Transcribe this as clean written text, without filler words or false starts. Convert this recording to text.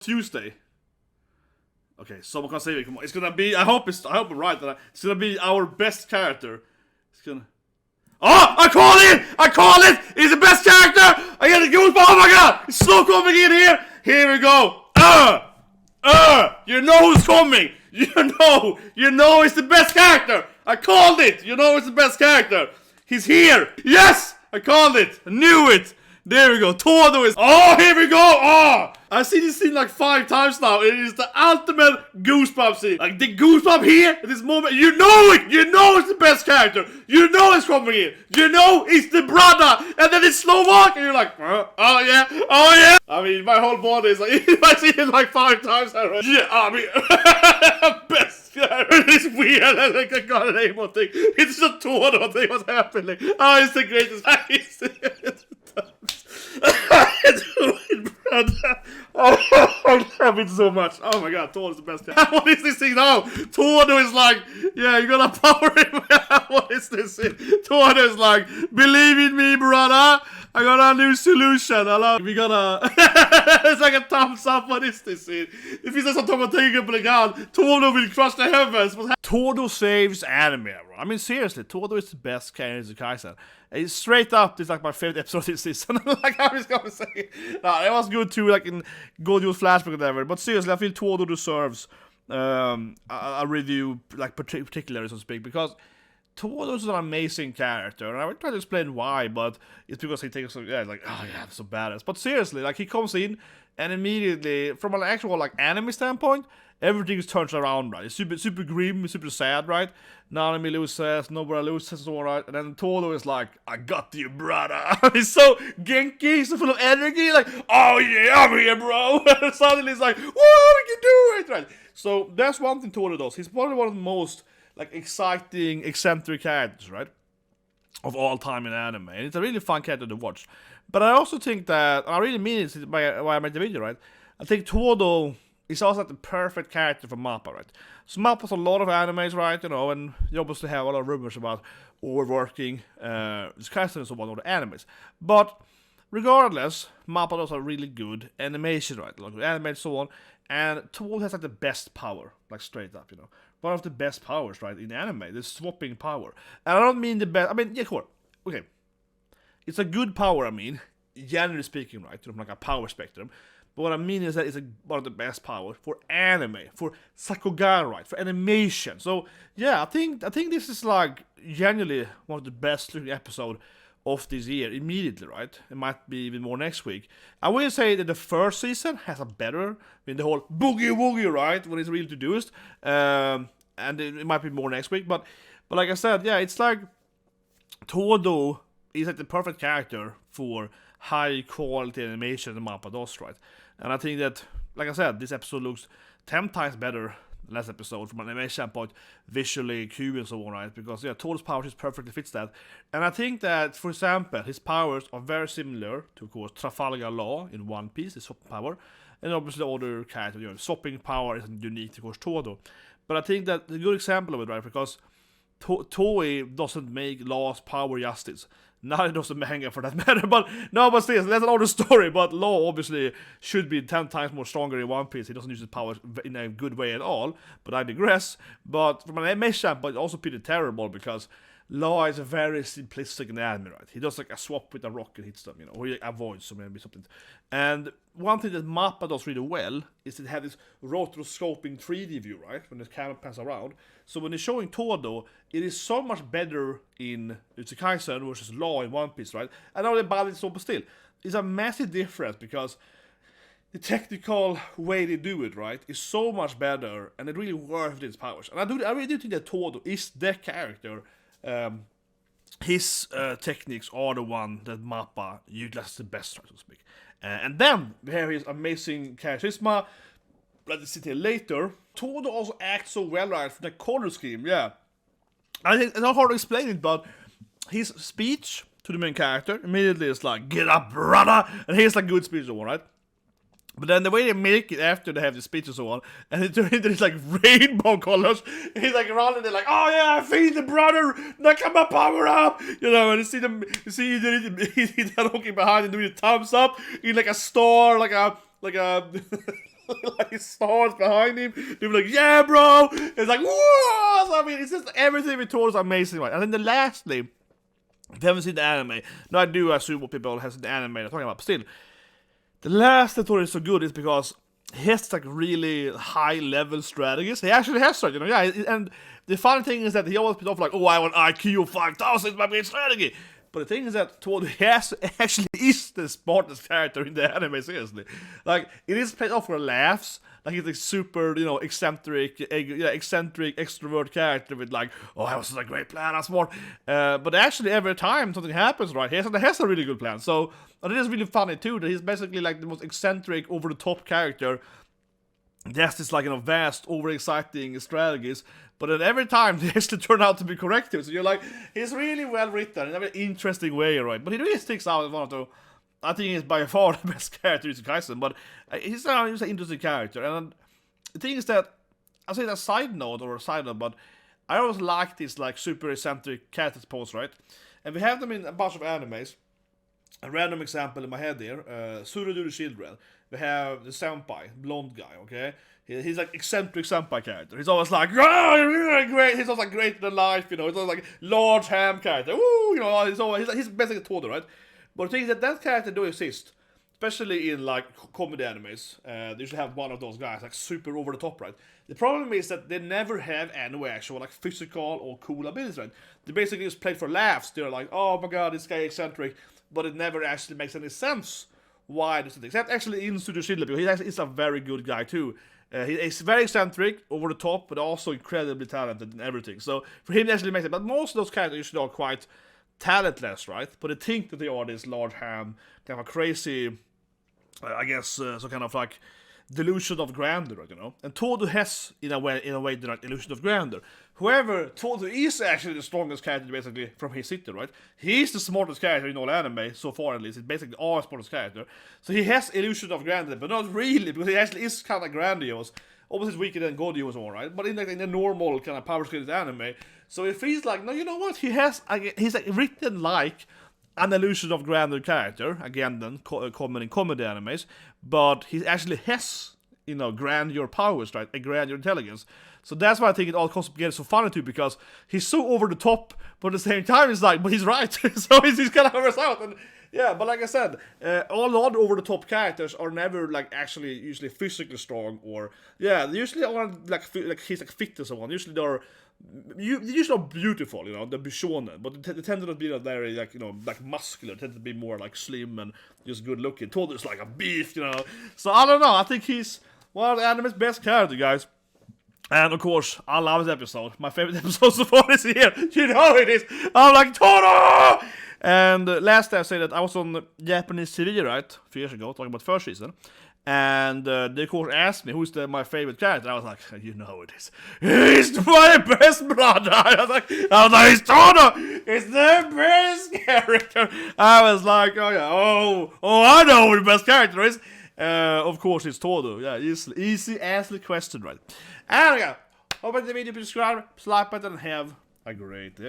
Tuesday. Okay, someone can save it. Come on, it's gonna be. I hope I'm right. That it's gonna be our best character. It's gonna. Oh! I call it! I call it! He's the best character! I get the goosebumps! Oh my god! It's slow coming in here! Here we go! You know who's coming! You know it's the best character! I called it! You know it's the best character! He's here! Yes! I called it! I knew it! There we go, Todo is... Oh, here we go! Oh! I've seen this scene like 5 times now. It is the ultimate goosebump scene. Like, the goosebump here, at this moment, you know it! You know it's the best character! You know it's coming in! You know it's the brother! And then it's slow walk, and you're like, oh yeah, oh yeah! I mean, my whole body is like, I've seen it like 5 times already. Yeah, I mean, best character. It's weird, I got a name on thing. It's just Todo thing, what's happening? Oh, it's the greatest. I love it so much. Oh my god, Todo is the best. What is this thing now? Todo is like, yeah, you gotta power him. What is this thing? Todo is like, believe in me, brother. I got a new solution. We gotta. It's like a thumbs up. What is this thing? If he says I'm talking about Todo will crush the heavens. Todo saves anime, bro. I mean, seriously, Todo is the best character in Jujutsu Kaisen. It's straight up, it's like my favorite episode this season. Like, I was gonna say, no, it was good too, like in Gojo's flashback or whatever. But seriously, I feel Todo deserves a review, like particularly, so to speak, because Todo is an amazing character, and I will try to explain why, but it's because he takes so, yeah, like, oh yeah, so badass. But seriously, like, he comes in, and immediately, from an actual, like, anime standpoint, everything is turned around, right? It's super grim, super sad, right? Nami loses, nobody loses, all right? And then Todo is like, I got you, brother. He's so genki, so full of energy, like, oh yeah, I'm here, bro. And suddenly it's like, whoa, we can do it, right? So that's one thing Todo does. He's probably one of the most, like, exciting, eccentric characters, right? Of all time in anime. And it's a really fun character to watch. But I also think that, and I really mean it why I made the video, right? I think Todo is also like the perfect character for Mappa, right? So Mappa's a lot of animes, right? You know, and you obviously have a lot of rumors about overworking Kaisen and so on, all the animes. But regardless, Mappa does a really good animation, right? Like anime and so on. And Todo has like the best power, like straight up, you know. One of the best powers, right, in anime, the swapping power. And I don't mean the best, I mean, yeah, cool. Okay. It's a good power, I mean, generally speaking, right? From like a power spectrum. But what I mean is that it's one of the best powers for anime, for Sakugan, right? For animation. So, yeah, I think this is like genuinely one of the best looking episodes of this year, immediately, right? It might be even more next week. I will say that the first season has a better, I mean, the whole boogie woogie, right? When it's really introduced. And it might be more next week. But like I said, yeah, it's like Todo is like the perfect character for high quality animation the Mappa does, right? And I think that, like I said, this episode looks 10 times better than last episode from an animation standpoint, visually, Q and so on, right? Because yeah, Todo's powers just perfectly fits that. And I think that, for example, his powers are very similar to, of course, Trafalgar Law in One Piece, his swapping power, and obviously other characters, you know, swapping power isn't unique to, of course, Todo. But I think that a good example of it, right? Because Toei doesn't make Law's power justice. Not does the manga for that matter, but still, that's another story. But Law obviously should be 10 times more stronger in One Piece. He doesn't use his powers in a good way at all, but I digress. But from an anime standpoint, it's also pretty terrible because Law is a very simplistic in the anime, right? He does like a swap with a rock and hits them, you know, or he avoids them, maybe something. And one thing that Mappa does really well is it has this rotoscoping 3D view, right? When the camera pans around. So when it's showing Todo, it is so much better in Jujutsu Kaisen versus Law in One Piece, right? I know they balance so, but still, it's a massive difference because the technical way they do it, right, is so much better, and it really works with its powers. And I really do think that Todo is the character. His techniques are the one that Mappa utilizes the best, so to speak. And then we have his amazing charisma. Let's sit here later. Todo also acts so well, right, for the color scheme, yeah. I think it's not hard to explain it, but his speech to the main character immediately is like, get up, brother! And here's like good speech, all right? But then the way they make it after they have the speech and so on, and it turns into this like rainbow colors, he's like running, they're like, oh yeah, I feel the brother, now come on, power up, you know, and you see them, he's walking behind and doing a thumbs up in like a store, like a fucking stars behind him. They were like, yeah, bro. It's like, whoa. So, I mean, it's just everything with Todo is amazing, right? And then lastly, if you haven't seen the anime, no, I do assume what people have seen the anime I'm talking about, but still, the last that Todo is so good is because he has like really high level strategies. He actually has that, you know, yeah. And the funny thing is that he always puts off like, oh, I want IQ of 5,000, my main strategy. But the thing is that Todo actually is the smartest character in the anime, seriously. Like, it is played off for laughs. Like, he's a super, you know, eccentric extrovert character with like, oh, I was a great plan, I'm smart. But actually, every time something happens, right, he has a really good plan. So, and it is really funny too, that he's basically like the most eccentric, over-the-top character. That's this like, you know, vast, over-exciting strategies, but then every time they actually turn out to be correct too. So you're like, he's really well written in a very interesting way, right? But he really sticks out as one of the, I think he's by far the best character in Jujutsu Kaisen, but he's an interesting character. And the thing is that, I'll say that side note, but I always like these like super eccentric characters pose, right? And we have them in a bunch of animes. A random example in my head here, Surudu the Children. We have the senpai, blonde guy, okay? He's like eccentric senpai character. He's always like, oh, you're great. He's always like greater than life, you know. He's always like large ham character. Woo, you know. He's basically Todo, right? But the thing is that character do exist, especially in like comedy animes. They usually have one of those guys, like super over the top, right? The problem is that they never have any actual like physical or cool abilities, right? They basically just play for laughs. They're like, oh my god, this guy is eccentric, but it never actually makes any sense why this is. Except actually in Studio Shidler, because he's a very good guy too. He's very eccentric, over the top, but also incredibly talented and everything. So for him, it actually makes it. But most of those characters usually are quite talentless, right? But they think that they are this large ham, kind of a crazy, I guess, so kind of like delusion of grandeur, you know. And Todo has, in a way, the like, illusion of grandeur. However, Todo is actually the strongest character, basically, from his city, right? He's the smartest character in all anime, so far at least. He's basically our smartest character. So he has illusion of grandeur, but not really, because he actually is kind of grandiose. Almost as weaker than Gojo was alright, but in the normal kind of power skilled anime. So it feels like, no, you know what? He's like written like an illusion of grandeur character, again then, common in comedy animes, but he actually has, you know, grandeur powers, right? A grandeur intelligence. So that's why I think it all comes together so funny too, because he's so over the top, but at the same time it's like, but he's right. So he's kind of over out. And yeah, but like I said, all other over the top characters are never like actually usually physically strong, or yeah, they usually are like he's like fit or someone. Usually they're usually are beautiful, you know, they're bishonen, but they tend to not be that very like, you know, like muscular. They tend to be more like slim and just good looking. Todo is like a beast, you know. So I don't know. I think he's one of the anime's best characters, guys. And of course, I love this episode. My favorite episode so far this year. You know it is. I'm like, Todo! And last time I said that I was on Japanese TV, right? A few years ago, talking about first season. And they of course asked me who's my favorite character. I was like, you know it is. He's my best brother. I was like, it's Todo! It's the best character. I was like, oh yeah, oh, I know who the best character is. Of course it's Todo. Yeah, easy answer question, right? And yeah, hope you the video, subscribe, like button, and have a great day.